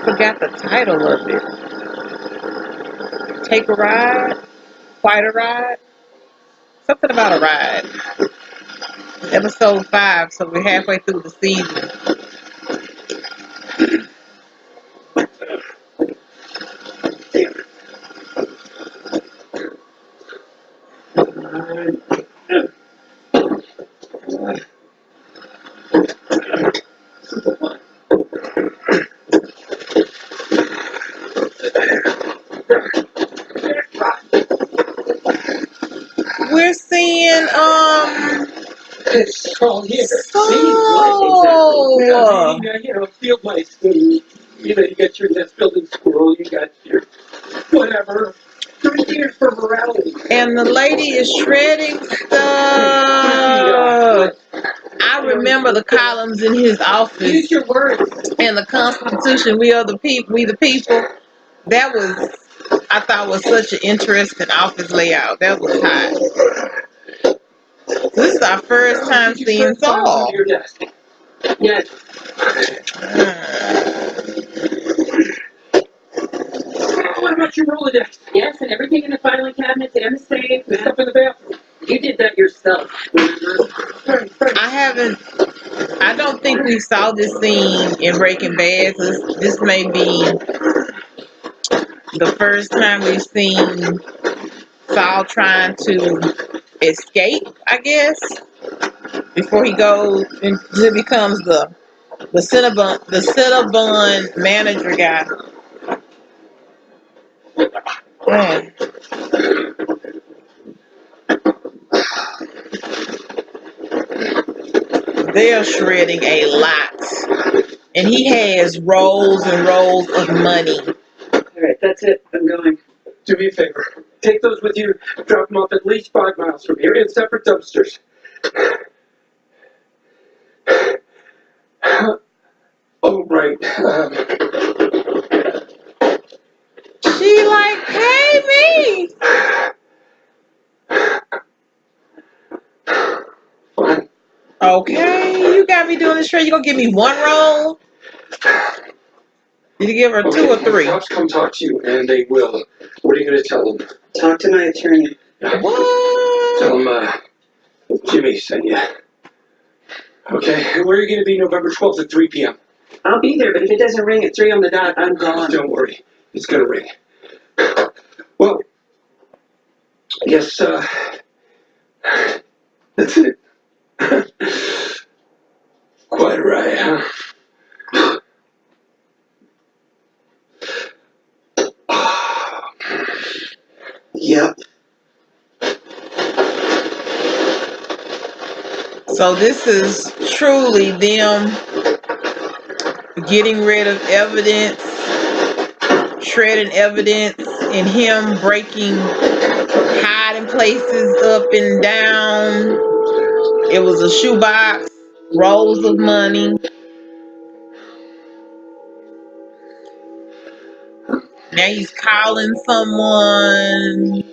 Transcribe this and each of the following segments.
forgot the title of it. Take a Ride? Quite a Ride? Something about a ride. Episode 5, so we're halfway through the season. We're seeing Call here. So, Field life. You got your nest building squirrel. You got your whatever. 3 years for morality. And the lady is shredding stuff. I remember the columns in his office. Use your words. And the Constitution, we the people. That was, I thought, was such an interesting office layout. That was hot. This is our first time seeing Saul. Yes. What about your Rolodex? Yes, and everything in the filing cabinets and the safe. The stuff in the bathroom. You did that yourself. I don't think we saw this scene in Breaking Bad. This may be the first time we've seen Saul trying to escape, I guess, before he goes and becomes the Cinnabon manager guy. They're shredding a lot, and he has rolls and rolls of money. All right, that's it. I'm going. Do me a favor. Take those with you. Drop them off at least 5 miles from here in separate dumpsters. Oh, right. She like, pay me. Fine. Okay, you got me doing this trade. You gonna give me 1 roll? Did you give her 2 or 3? Cops come talk to you, and they will. What are you going to tell them? Talk to my attorney. What? Tell them Jimmy sent you. Okay, and where are you going to be November 12th at 3 p.m.? I'll be there, but if it doesn't ring at 3 on the dot, I'm gone. Don't worry. It's going to ring. Well, I guess, that's it. Quite right, huh? Yep. So this is truly them getting rid of evidence, shredding evidence, and him breaking hiding places up and down. It was a shoebox, rolls of money. Now he's calling someone.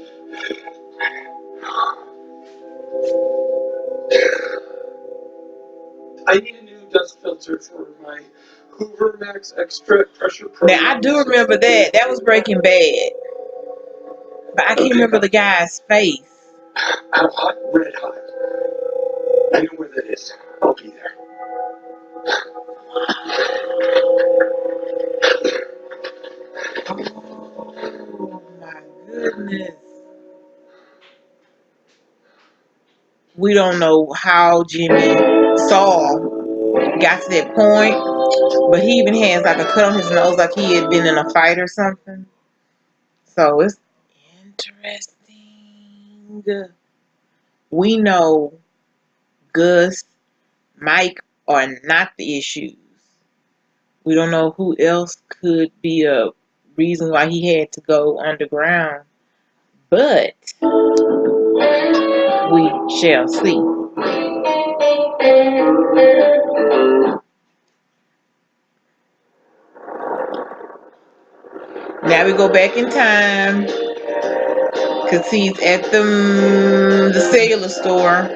I need a new dust filter for my Hoover Max Extra Pressure Pro. Now I do remember that. That was Breaking Bad. But I can't remember the guy's face. How hot? Red hot. I know where that is. I'll be there. Oh my goodness. We don't know how Saul got to that point, but he even has like a cut on his nose like he had been in a fight or something. So it's interesting. We know Gus, Mike are not the issues. We don't know who else could be a reason why he had to go underground, but we shall see. Now we go back in time because he's at the cellular store,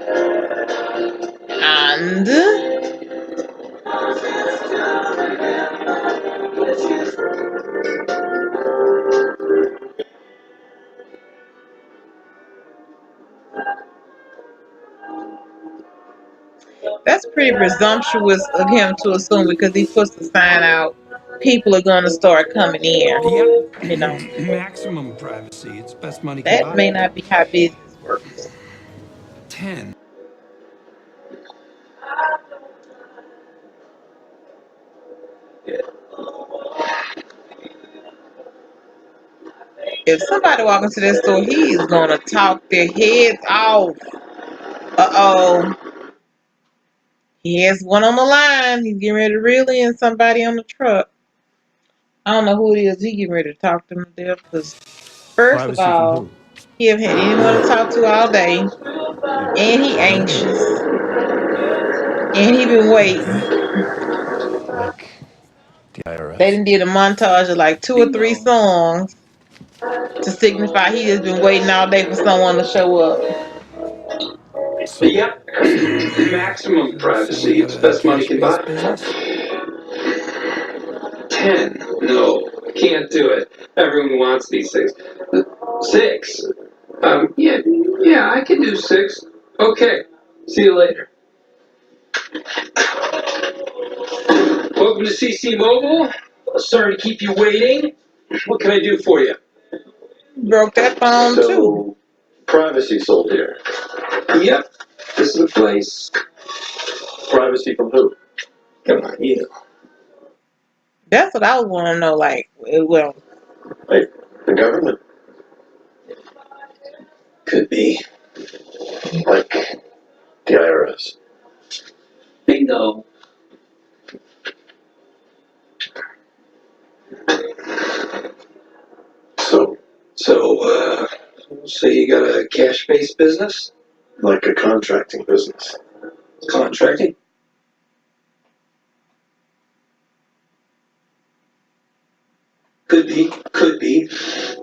and pretty presumptuous of him to assume because he puts the sign out, people are going to start coming in. Yep. You know, Maximum privacy. It's best money can that may buy. not be how business works. 10. If somebody walk into that store, he is going to talk their heads off. Uh-oh. He has one on the line. He's getting ready to reel in somebody on the truck. I don't know who it is. He getting ready to talk them to death because, first of Privacy from all, who? he haven't had anyone to talk to all day. And he anxious. And he been waiting. Like the They IRS. done did a montage of like 2 or 3 songs to signify he has been waiting all day for someone to show up. Yep. So, Maximum so you privacy. got It's the a best money can cash-based buy. business? 10. No, can't do it. Everyone wants these things. 6. Yeah, I can do 6. Okay. See you later. Welcome to CC Mobile. Sorry to keep you waiting. What can I do for you? Broke that phone too. So, privacy sold here. Yep. This is the place. Privacy from who? Come on, you know. That's what I would want to know. Like, well, Like, the government? Could be. Like, the IRS. Bingo. So, say you got a cash-based business? Like a contracting business. Contracting? Could be, could be.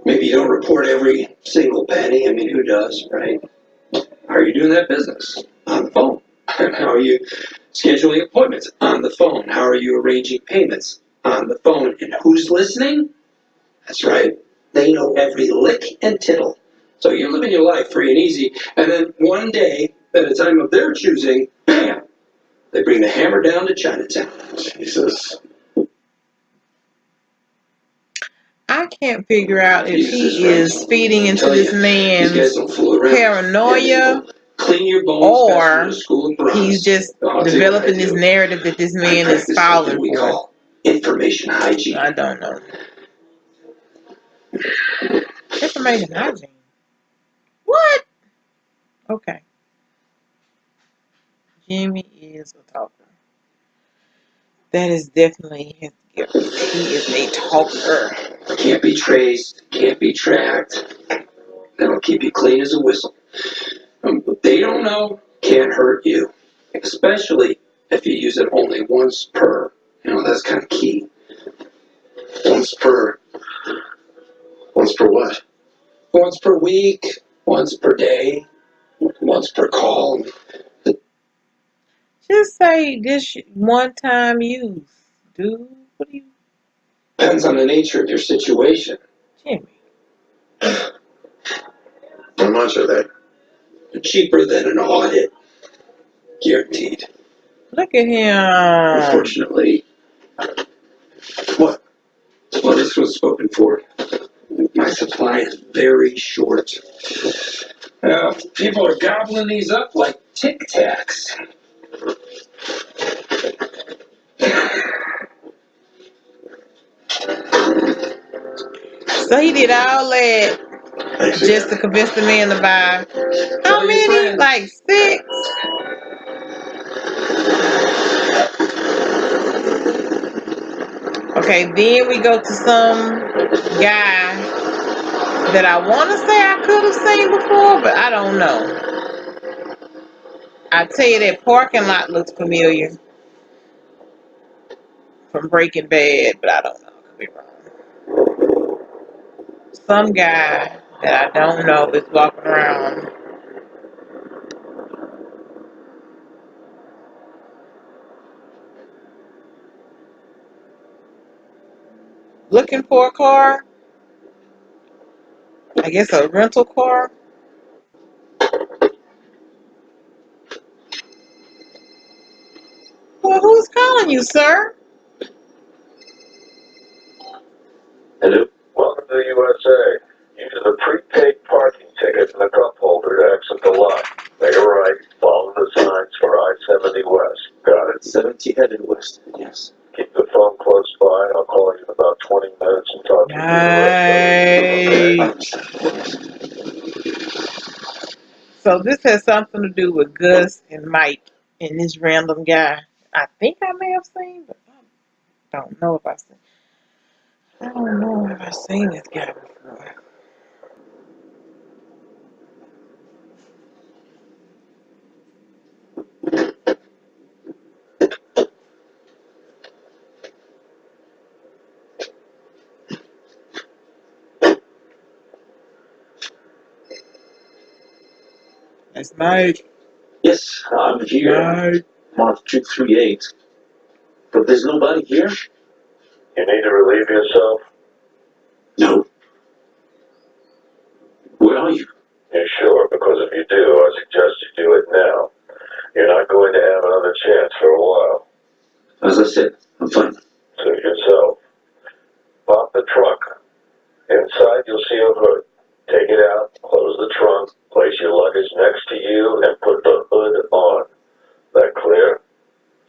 Maybe you don't report every single penny. I mean, who does, right? How are you doing that business? On the phone. How are you scheduling appointments? On the phone. How are you arranging payments? On the phone. And who's listening? That's right. They know every lick and tittle. So you're living your life free and easy, and then one day, at a time of their choosing, bam, they bring the hammer down to Chinatown. Jesus. I can't figure out if Jesus he is feeding into Tell this you, these guys man's don't fool around. paranoia, Clean your bones, or to school and he's bronze. just I'll tell you what I developing this do. narrative that this I man is practice something falling we for. call information hygiene. I don't know. Information hygiene. What? Okay. Jimmy is a talker. That is definitely his gift. He is a talker. Can't be traced, can't be tracked. That'll keep you clean as a whistle. What they don't know can't hurt you, especially if you use it only once per. That's kind of key. Once per. Once per what? Once per week, once per day, once per call. Just say this one time use, dude. What do you, Depends on the nature of your situation. Jimmy? How much are they? Cheaper than an audit. Guaranteed. Look at him. Unfortunately. What? Well, this was spoken for. My supply is very short. People are gobbling these up like Tic Tacs. So he did all that just to convince the man to buy. How many? Like 6? Okay, then we go to some guy that I want to say I could have seen before, but I don't know. I tell you, that parking lot looks familiar from Breaking Bad, but I don't know. I could be wrong. Some guy that I don't know is walking around looking for a car. I guess a rental car. Well, who's calling you, sir? Hello? Welcome to the USA. Use the prepaid parking ticket in the cup holder to exit the lot. Make a right, follow the signs for I-70 West. Got it? 70 headed west, yes. Keep the phone close by. I'll call you in about 20 minutes and talk you through the rest of it. So this has something to do with Gus and Mike and this random guy. I think I may have seen, but I don't know if I've seen. I don't know if I've seen this guy before. That's Mike. Yes, I'm here. Mike. Mark 238. But there's nobody here? You need to relieve yourself? No. Where are you? You sure? Because if you do, I suggest you do it now. You're not going to have another chance for a while. As I said, I'm fine. Suit yourself. Pop the trunk. Inside you'll see a hood. Take it out, close the trunk, place your luggage next to you, and put the hood on. That clear?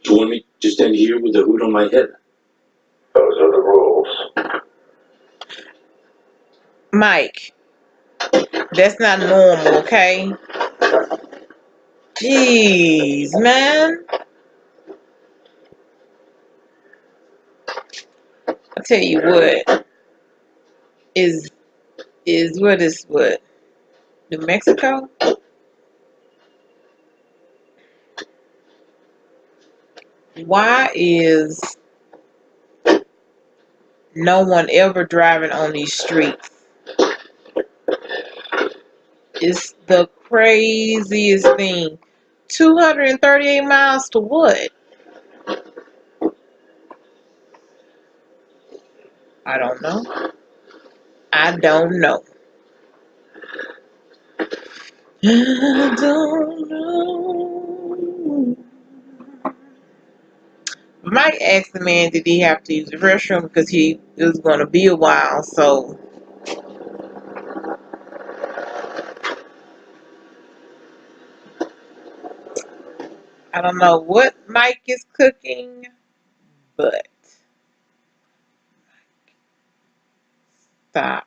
You want me to stand here with the hood on my head? Those are the rules. Mike. That's not normal, okay? Jeez, man. I tell you what. Is what? New Mexico? Why is no one ever driving on these streets? It's the craziest thing. 238 miles to what? I don't know. I don't know. I don't know. Mike asked the man, did he have to use the restroom because it was going to be a while. So I don't know what Mike is cooking, but stop.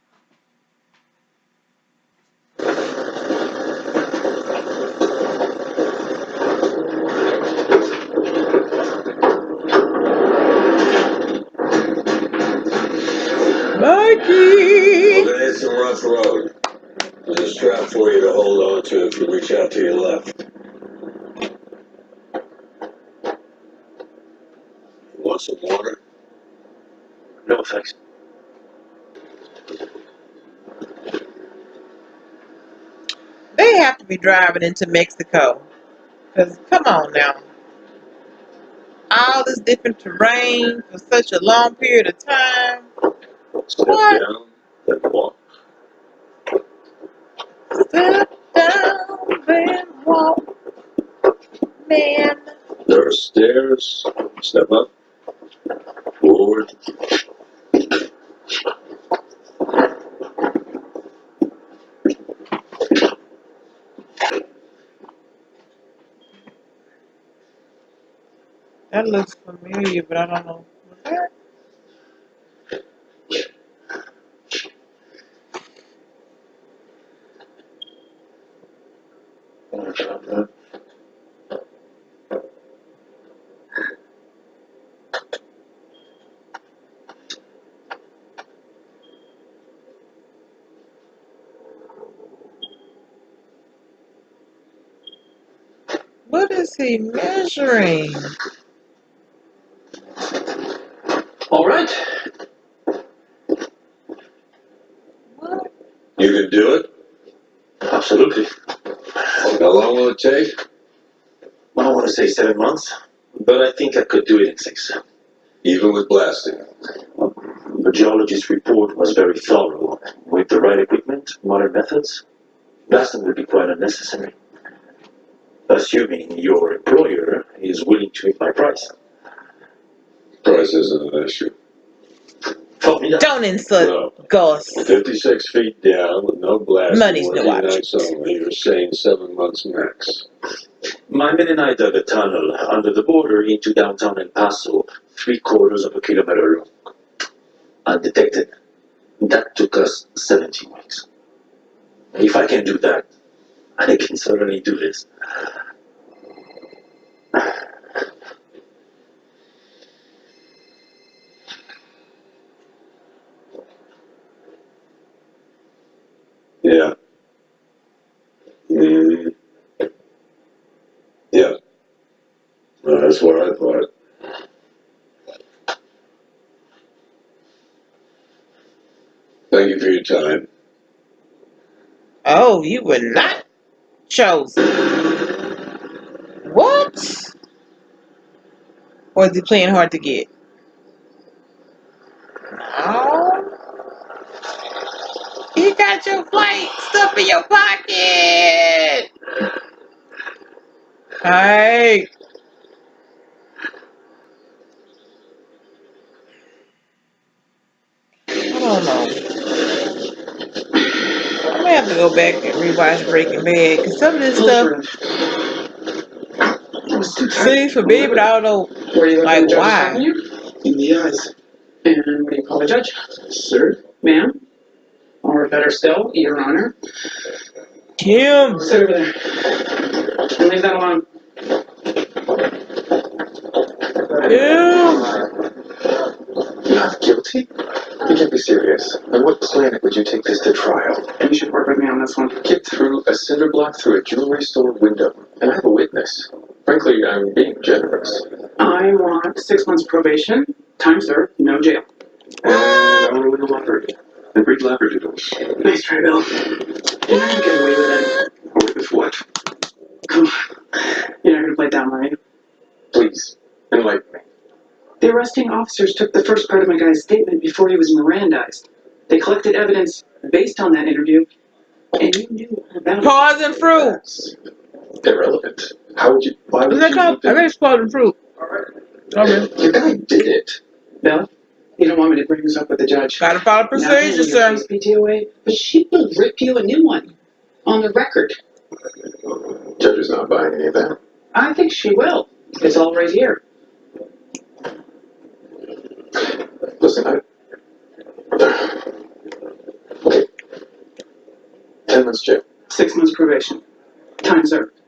Mikey! We're gonna hit some rough road. There's a strap for you to hold on to if you reach out to your left. You want some water? No, thanks. They have to be driving into Mexico. Because, come on now. All this different terrain for such a long period of time. Step What? down, then walk. Step down, then walk, man. There are stairs. Step up. Forward. That looks familiar, but I don't know. What is he measuring? All right. What? You can do it? Absolutely. How long will it take? I don't want to say 7 months, but I think I could do it in 6. Even with blasting? The geologist's report was very thorough. With the right equipment, modern methods, blasting would be quite unnecessary. Assuming your employer is willing to meet my price. Price isn't an issue. Don't insult Gus. 56 feet down with no blasting. Money's no working object. nights only. You're saying 7 months max. My men and I dug a tunnel under the border into downtown El Paso, 3/4 of a kilometer long. Undetected. That took us 17 weeks. If I can do that, I can certainly do this. Yeah. Yeah. That's what I thought. Thank you for your time. Oh, you were not chosen. What? Or is he playing hard to get? No. You got your flight stuff in your pocket. Hey. I don't know. I may have to go back and rewatch Breaking Bad because some of this stuff seems familiar, but I don't know Were you looking like at the judge's why. talking to you? In the eyes. And what do you call the judge? Sir? Ma'am? Or better still, Your Honor? Kim. Sit over there. And leave that alone. Kim. Not guilty? You can't be serious. On what planet would you take this to trial? You should work with me on this one. Get through a cinder block through a jewelry store window. And I have a witness. Frankly, I'm being generous. I want 6 months probation, time served, no jail. And I'll ruin the lottery. And breed labradoodles. Nice try, Bill. You're not gonna get away with it. Or with what? Come on. You're not gonna play down, are you? Please, enlighten me. The arresting officers took the first part of my guy's statement before he was Mirandized. They collected evidence based on that interview, and you knew about it. Pause and fruit. That's irrelevant. How would you? Why would Is that you? called? I think it's pause and fruit. Okay. The guy did it. Bill, you don't want me to bring this up with the judge. Gotta follow procedure, sir. PTOA, but she will rip you a new one. On the record. Judge is not buying any of that. I think she will. It's all right here. Listen, okay. 10 months jail. 6 months probation. Time served.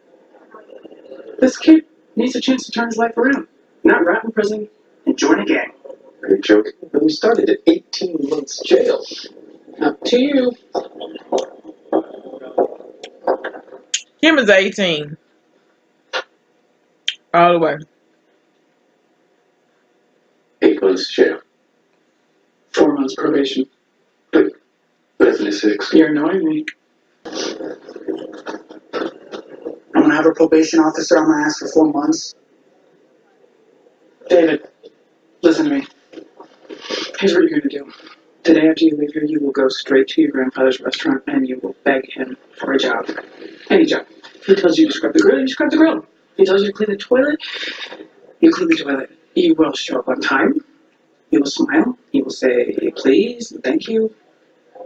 This kid needs a chance to turn his life around. Not rot in prison and join a gang. Are you joking? When we started at 18 months jail. Up to you. Kim is 18. All the way. 8 months jail. 4 months probation. Definitely 6. You're annoying me. I'm gonna have a probation officer on my ass for 4 months. David, listen to me. Here's what you're gonna do. Today after you leave here, you will go straight to your grandfather's restaurant and you will beg him for a job. Any job. If he tells you to scrub the grill, you scrub the grill. If he tells you to clean the toilet, you clean the toilet. You will show up on time. You will smile. You will say please and thank you.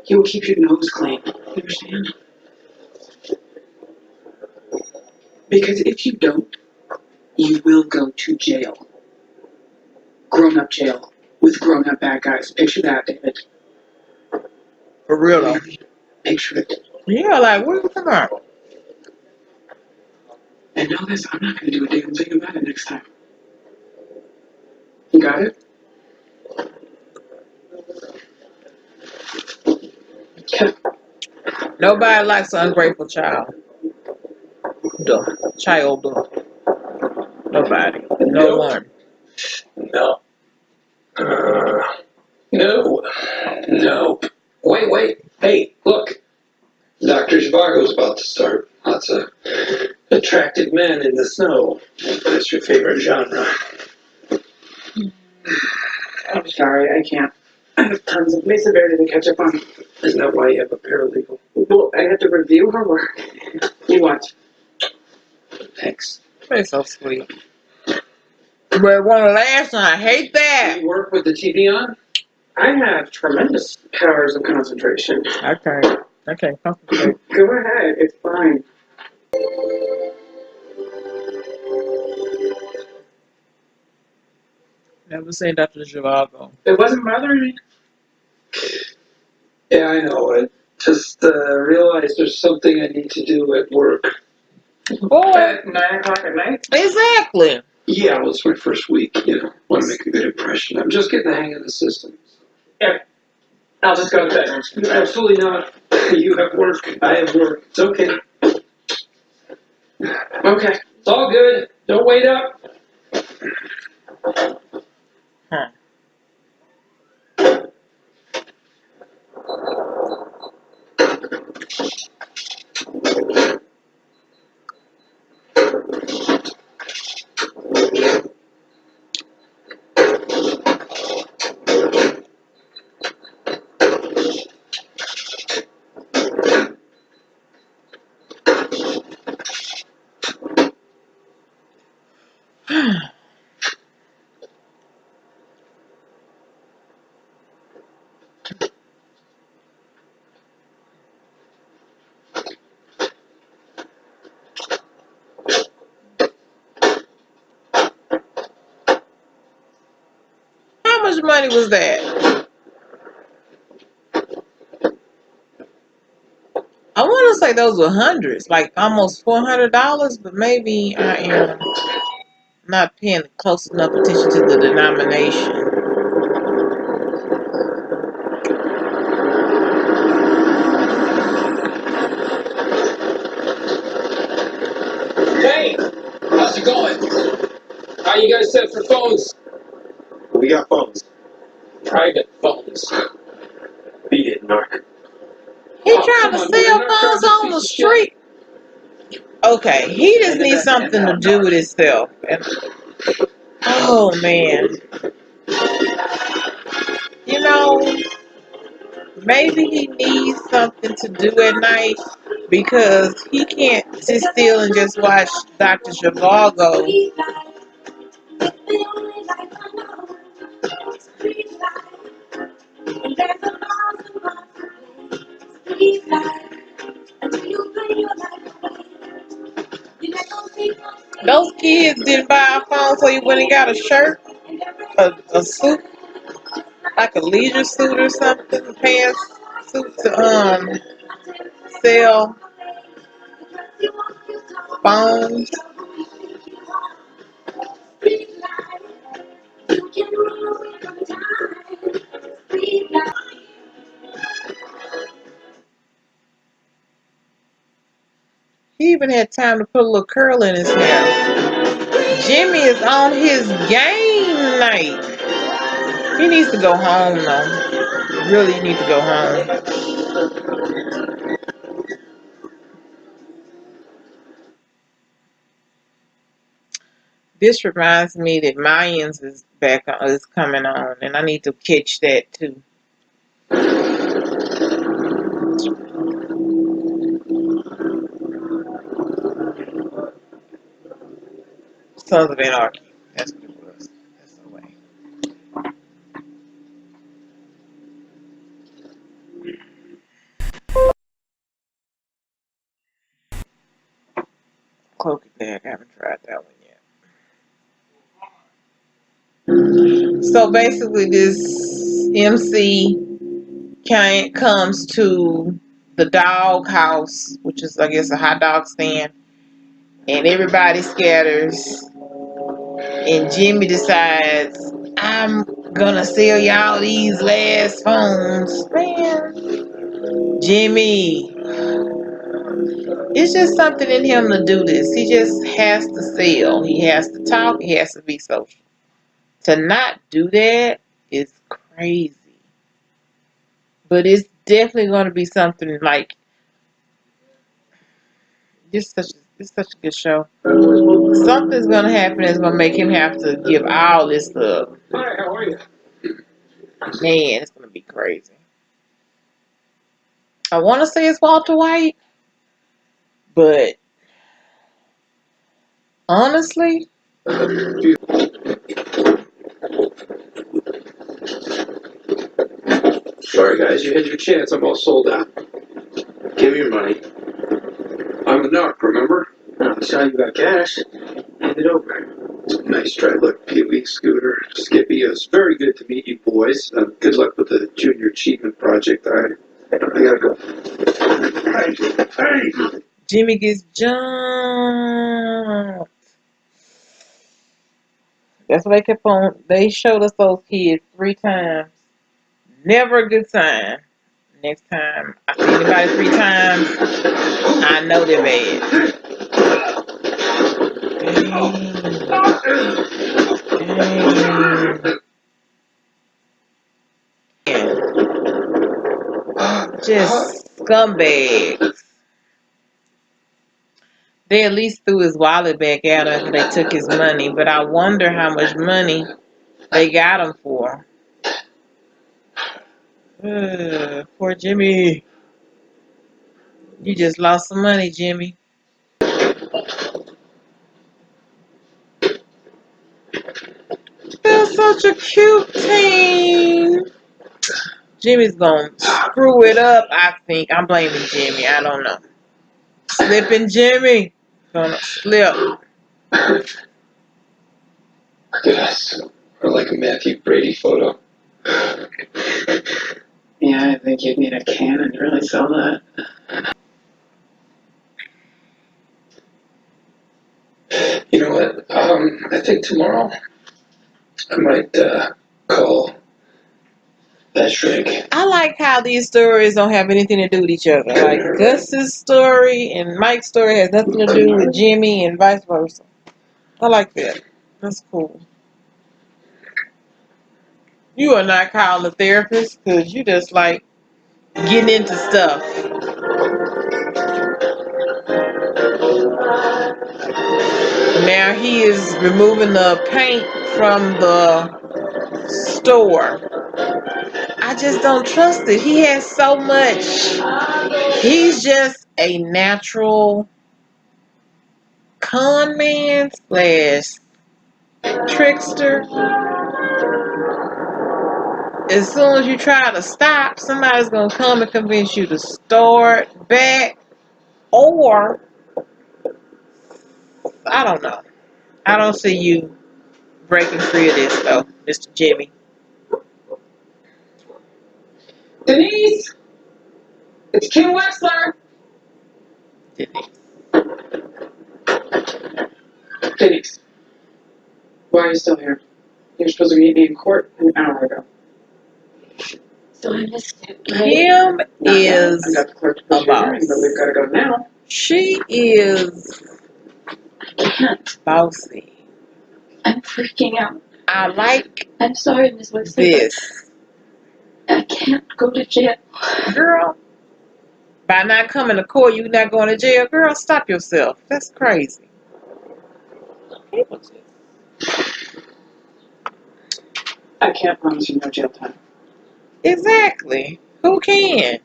You will keep your nose clean. You understand? Because if you don't, you will go to jail. Grown-up jail. With grown-up bad guys. Picture that, David. For real though. Picture it. Yeah, like what are you talking about? And know this, I'm not going to do a damn thing about it next time. You got it? Okay. Nobody likes an ungrateful child. Duh. Child. Duh. Nobody. No one. No. No. No. Wait. Hey, look. Dr. Zhivago's about to start. Lots of attractive men in the snow. That's your favorite genre. I'm sorry, I can't. I have tons of Mesa Verde to catch up on. Isn't that why you have a paralegal? Well, I have to review her work. You watch. Thanks. They're so sweet. But it won't last, and I hate Do that. you work with the TV on? I have tremendous powers of concentration. I can't concentrate. Go ahead, it's fine. Never seen Dr. Zhivago. It wasn't bothering me. Yeah, I know. I just realized there's something I need to do at work. Boy, At 9 o'clock at night? exactly. Yeah, well, it's my first week. Want to make a good impression. I'm just getting the hang of the system. Yeah. I'll just go to bed. Absolutely not. You have work. I have work. It's okay. Okay. It's all good. Don't wait up. Huh. How much money was that? I want to say those were hundreds, like almost $400, but maybe I am not paying close enough attention to the denomination. Hey, how's it going? How you guys set for phones? We got phones. Private phones. Beat it, narc. He Oh, trying come to on, dude, sell I'm not phones this on piece the of shit. street. Okay, he just needs something to do with himself. Oh man, you know, maybe he needs something to do at night because he can't sit still and just watch Dr. Zhivago. Those kids didn't buy a phone, so you went and got a shirt, a suit, like a leisure suit or something, pants, suit to sell phones. He even had time to put a little curl in his hair. Jimmy is on his game night. He needs to go home though. Really need to go home. This reminds me that Mayans is is coming on, and I need to catch that too. Sons of Anarchy. That's what it was. That's the way. Cloaky Bag. I haven't tried that one yet. So basically, this MC comes to the dog house, which is, I guess, a hot dog stand, and everybody scatters. And Jimmy decides, I'm gonna sell y'all these last phones. Man, Jimmy, it's just something in him to do this. He just has to sell. He has to talk. He has to be social. To not do that is crazy. But it's definitely going to be something like it's such a good show. Something's going to happen that's going to make him have to give all this up. Hi, how are you? Man, it's going to be crazy. I want to say it's Walter White, but honestly, Sorry, guys, you had your chance. I'm all sold out. Give me your money. I'm the narc, remember? I saw you got cash. Hand it over. Nice try. Look, Pee-wee, Scooter, Skippy, it was very good to meet you boys. Good luck with the Junior Achievement Project. I gotta go. Hey! Jimmy gets jumped. That's what they kept on. They showed us those kids 3 times. Never a good sign. Next time I see anybody 3 times, I know they're bad. Just scumbags. They at least threw his wallet back at her after they took his money, but I wonder how much money they got him for. Poor Jimmy. You just lost some money, Jimmy. They're such a cute team. Jimmy's gonna screw it up, I think. I'm blaming Jimmy. I don't know. Slipping Jimmy. Gonna slip. Yes. Or like a Matthew Brady photo. Yeah, I think you'd need a cannon to really sell that. You know what? I think tomorrow I might call that shrink. I like how these stories don't have anything to do with each other. Like Gus's story and Mike's story has nothing to do with Jimmy and vice versa. I like that. That's cool. You are not calling a therapist because you just like getting into stuff. Now he is removing the paint from the store. I just don't trust it. He has so much. He's just a natural con man slash trickster. As soon as you try to stop, somebody's gonna come and convince you to start back, or I don't know. I don't see you breaking free of this though, Mr. Jimmy. Denise! It's Kim Wexler! Denise. Why are you still here? You were supposed to meet me in court an hour ago. So I missed it. Kim Not is yet. I got the clerk to push a your hearing, but we've boss. got to go now. She is I can't. bossy. I'm freaking out. I like I'm sorry, Miss Wexler, this. but I can't go to jail. Girl, by not coming to court, you not going to jail. Girl, stop yourself. That's crazy. People just I can't promise you no jail time. exactly. Who can?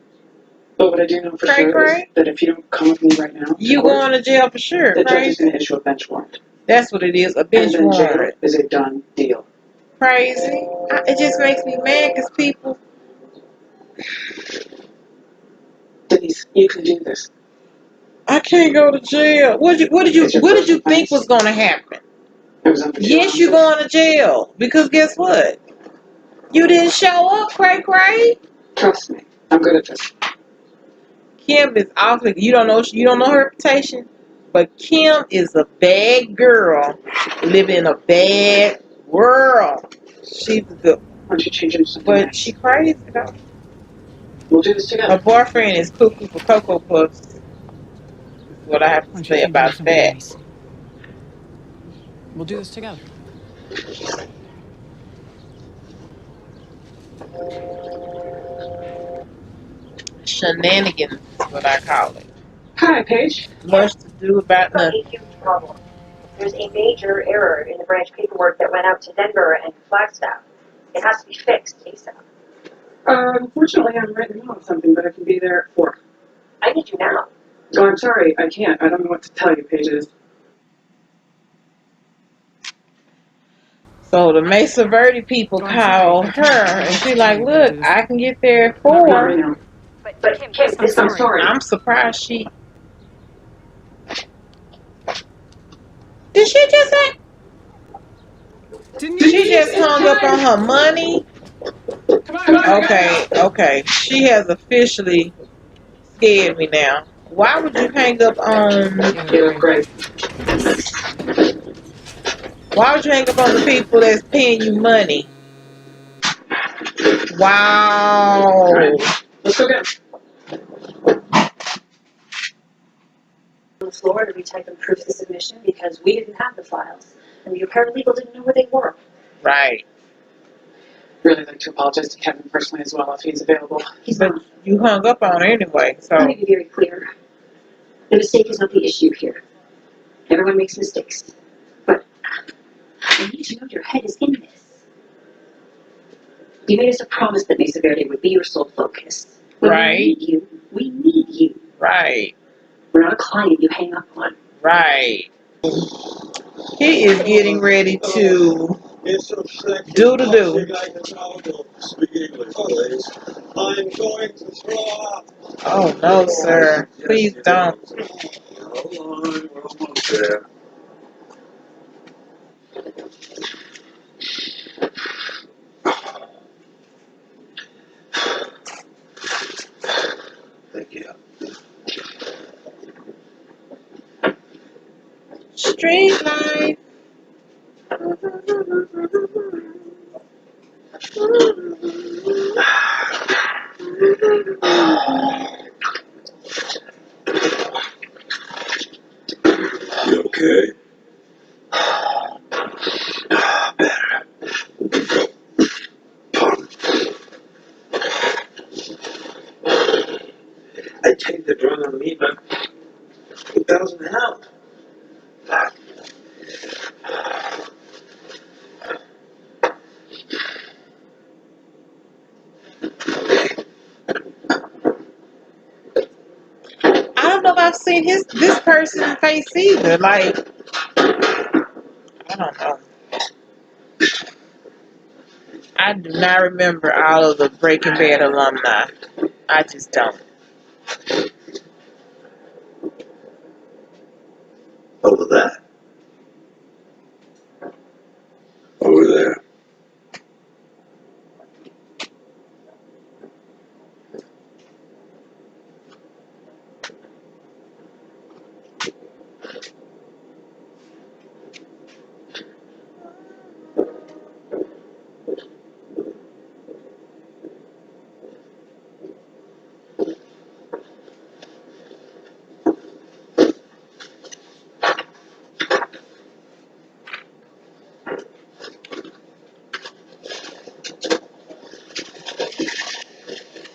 But what I do know for Cray sure cray? is that if you don't come with me right now, You court, going to jail for sure, the judge is crazy. going to issue a bench warrant. That's what it is, a And bench then jail warrant. is a done deal. Crazy. It just makes me mad because people. Denise, you can do this. I can't go to jail. What did you think was going to happen? I was on the jail Yes, you're office. going to jail because guess what? You didn't show up, cray cray. Trust me, I'm good at this. Kim is awfully. You don't know her reputation, but Kim is a bad girl living in a bad world. She's good, Why don't you change into something but nice? she crazy though. We'll do this Her together. boyfriend is cuckoo for cocoa puffs. Is what I have Why to don't you say change into about something that. nice? We'll do this together. Shenanigans is what I call it. Hi, Paige. Much to do about Got a nothing. huge problem. There's a major error in the branch paperwork that went out to Denver and Flagstaff. It has to be fixed ASAP. Unfortunately, I'm right in the middle of something, but I can be there at 4. I need you now. Oh, I'm sorry, I can't. I don't know what to tell you, Pages. So the Mesa Verde people call her, and she like, look, I can get there at Not right 4. now. But Kim, this, I'm sorry. I'm surprised she. Did she just say? Didn't you She just just say hung up on her money. Come on, Okay, okay. She has officially scared me now. Why would you hang up on? Yeah, great. Why would you hang up on the people that's paying you money? Wow. Let's go get On the floor to retype and proof the submission because we didn't have the files and your paralegal didn't know where they were. Right. Really like to apologize to Kevin personally as well if he's available. He's But not. you hung up on her anyway, Let so. me be very clear. The mistake is not the issue here. Everyone makes mistakes. But I need to know your head is in this. You made us a promise that Mesa Verde would be your sole focus. When Right. we need you, we need you. Right. We're not a client you hang up on. Right. He is getting ready to do the do. I'm going to throw up. Oh no, sir. Please don't. Hold on, we're almost there. Thank you. Street life. You okay? Pardon. I take the drug on me, but it doesn't help. I don't know if I've seen this person's face either. Like, I don't know. I do not remember all of the Breaking Bad alumni. I just don't. Over there. Over there.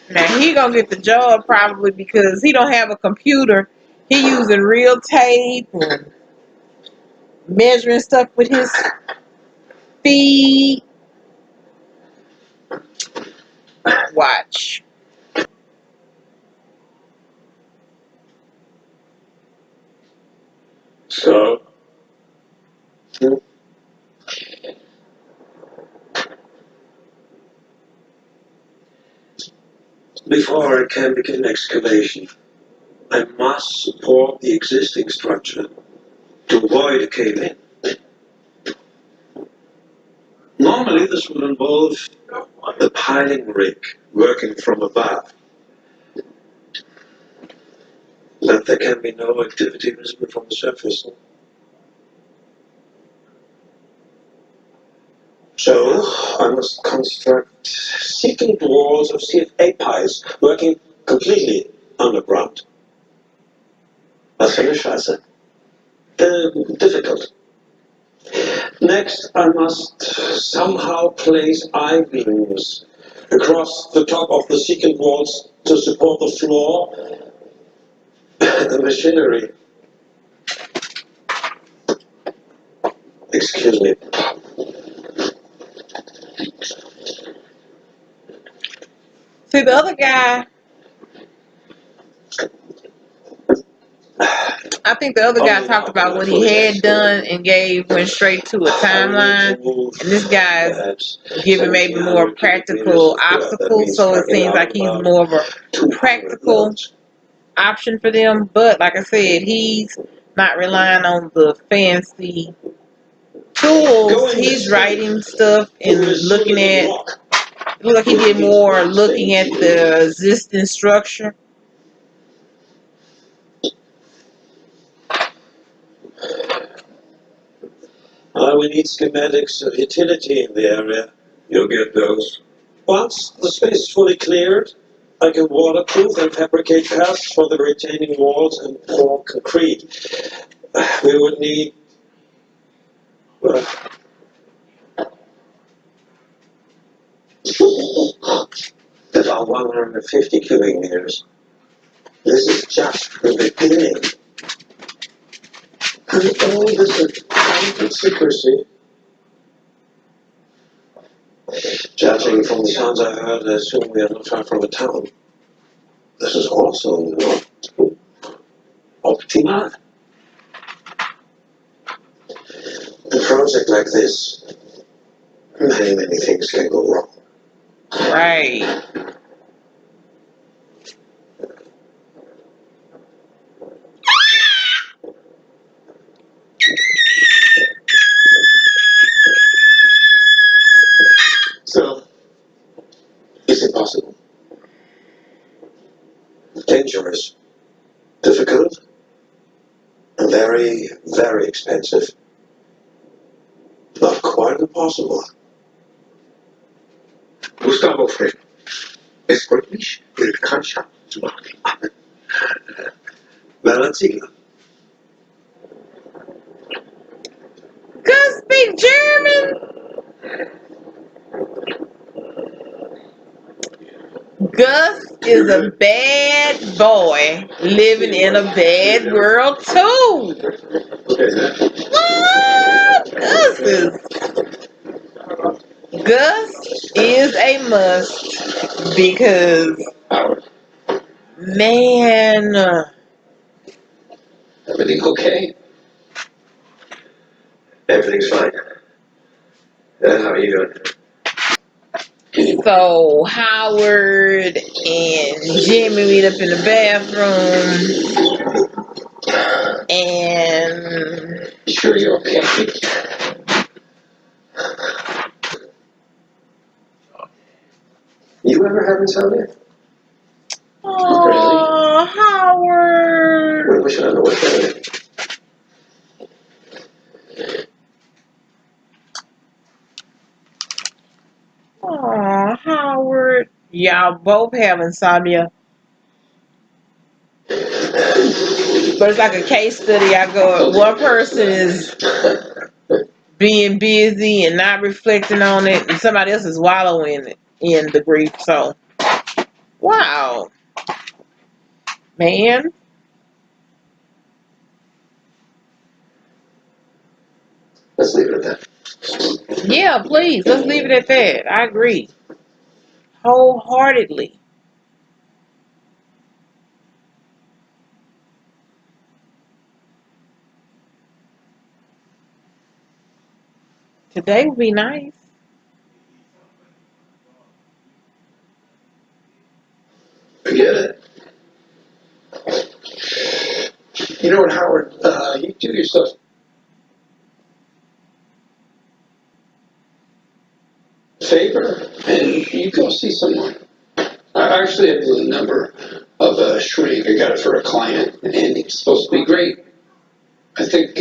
Now he gonna get the job probably because he don't have a computer. He using real tape and measuring stuff with his feet. Watch. So, before I can begin excavation, I must support the existing structure to avoid a cave-in. Normally, this would involve the piling rig working from above, but there can be no activity visible from the surface. So, I must construct secant walls of CFA piles working completely underground. Was für eine Scheiße. Difficult. Next, I must somehow place I-beams across the top of the secant walls to support the floor and the machinery. Excuse me. See the other guy. I think the other guy talked about what he had done and went straight to a timeline. And this guy's giving maybe more practical obstacles, so it seems like he's more of a practical option for them. But like I said, he's not relying on the fancy tools. He's writing stuff and looking at. It looked like he did more looking at the existing structure. We need schematics of utility in the area. You'll get those. Once the space is fully cleared, I can waterproof and fabricate paths for the retaining walls and pour concrete. We would need about 150 cubic meters. This is just the beginning. And all this accounting secrecy. Judging from the sounds I heard, I assume we are not far from a town. This is also not optimal. A project like this, many things can go wrong. Right. So, is it possible? Dangerous, difficult, and very expensive. Not quite impossible. Gustavo Fred, es freut mich, Ihre Bekanntschaft zu machen. Valentina. Could speak German. Gus is a bad boy living in a bad world too. What? Gus is a must because man, Everything okay? Everything's fine. How are you doing? so Howard and Jimmy meet up in the bathroom and Sure you're okay? You ever have insomnia? oh Howard. I wish I know what that is. Oh, Howard. Y'all both have insomnia. But it's like a case study. I go, one person is being busy and not reflecting on it, and somebody else is wallowing in the grief. So, wow, man. Let's leave it at that. Yeah, please, let's leave it at that. I agree. Wholeheartedly. Today would be nice. Forget it. You know what, Howard? You do yourself a favor and you go see someone. I actually have the number of a shrink. I got it for a client, and he's supposed to be great. I think.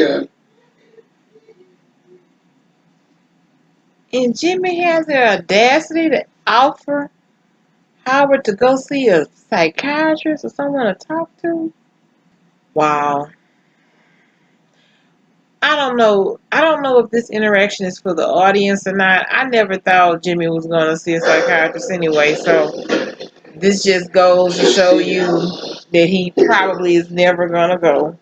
And Jimmy has the audacity to offer Howard to go see a psychiatrist or someone to talk to. Wow. I don't know. I don't know if this interaction is for the audience or not. I never thought Jimmy was going to see a psychiatrist anyway. So this just goes to show you that he probably is never going to go.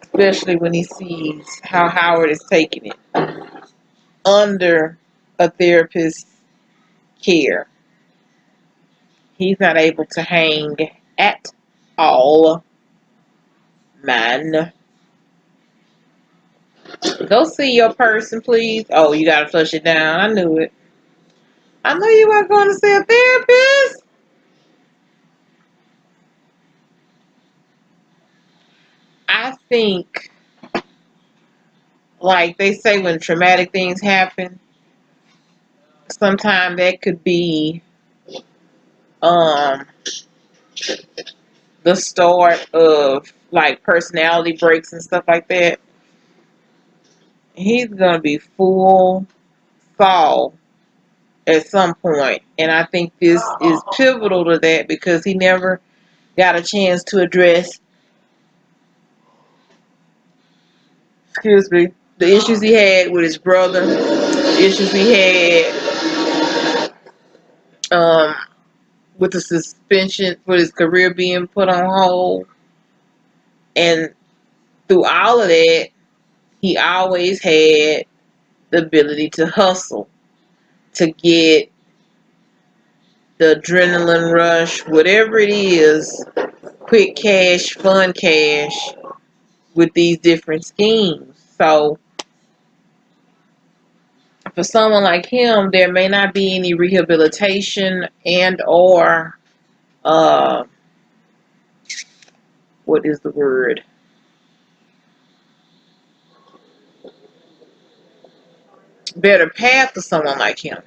Especially when he sees how Howard is taking it under a therapist's care. He's not able to hang at all. Man. Go see your person, please. Oh, you gotta flush it down. I knew it. I knew you weren't going to see a therapist. I think, like they say, when traumatic things happen, sometimes that could be um the start of like personality breaks and stuff like that. He's gonna be full Saul at some point, and I think this is pivotal to that because he never got a chance to address, excuse me, the issues he had with his brother, the issues he had with the suspension, with his career being put on hold, and through all of that, he always had the ability to hustle, to get the adrenaline rush, whatever it is, quick cash, fun cash with these different schemes. So for someone like him, there may not be any rehabilitation and or uh, what is the word? Better path for someone like him.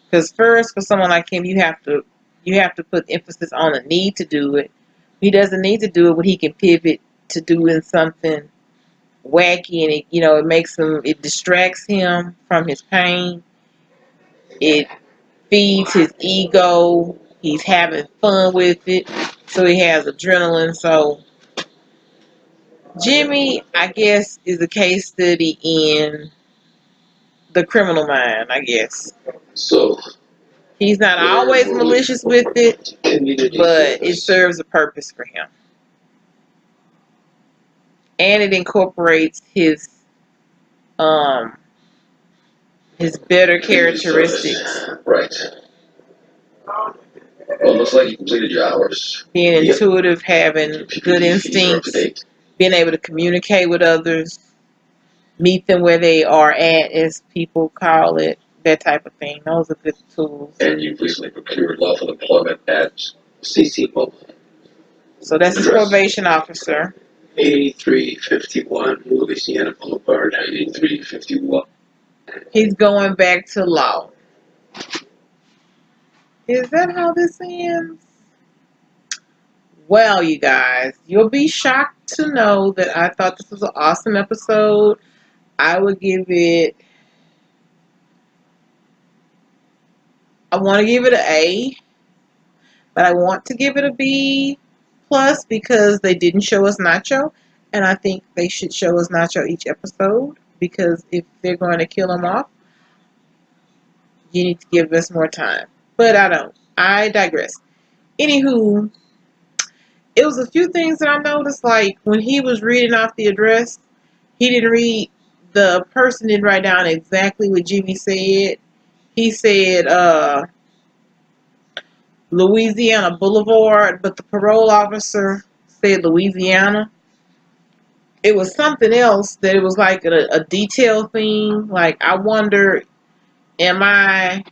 Because first, for someone like him, you have to put emphasis on the need to do it. He doesn't need to do it when he can pivot to doing something wacky, and it distracts him from his pain. It feeds his ego. He's having fun with it, so he has adrenaline. So Jimmy, I guess, is a case study in the criminal mind, I guess. So, He's not always malicious with it, but it serves a purpose for him. And it incorporates um his better characteristics. Right. Well, looks like you completed your hours. Being intuitive, having good instincts, being able to communicate with others, meet them where they are at, as people call it, that type of thing. Those are good tools. And you've recently procured lawful employment at CC Mobile. So that's his probation officer. 8351 Louisiana Boulevard, 8351. He's going back to law. Is that how this ends? Well, you guys, you'll be shocked to know that I thought this was an awesome episode. I would give it, I want to give it an A, but I want to give it a B plus because they didn't show us Nacho, and I think they should show us Nacho each episode because if they're going to kill him off, you need to give us more time. But I don't. I digress. Anywho, it was a few things that I noticed, like when he was reading off the address, he didn't read, the person didn't write down exactly what Jimmy said. He said Louisiana Boulevard, but the parole officer said Louisiana. It was something else that it was like a detail thing. Like, I wonder, am I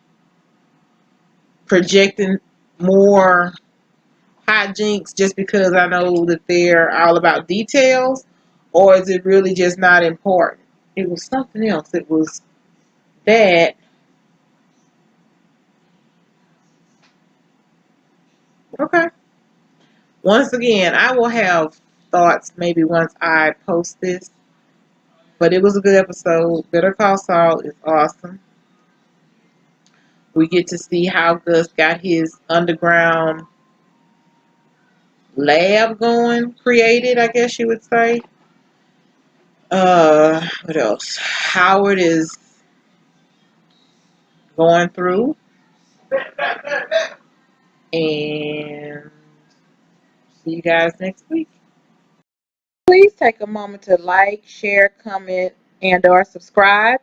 projecting more hijinks just because I know that they're all about details? Or is it really just not important? It was something else. It was that. Okay. Once again, I will have thoughts maybe once I post this. But it was a good episode. Better Call Saul is awesome. We get to see how Gus got his underground lab going, created, I guess you would say. What else? Howard is going through. And see you guys next week. Please take a moment to like, share, comment, and or subscribe.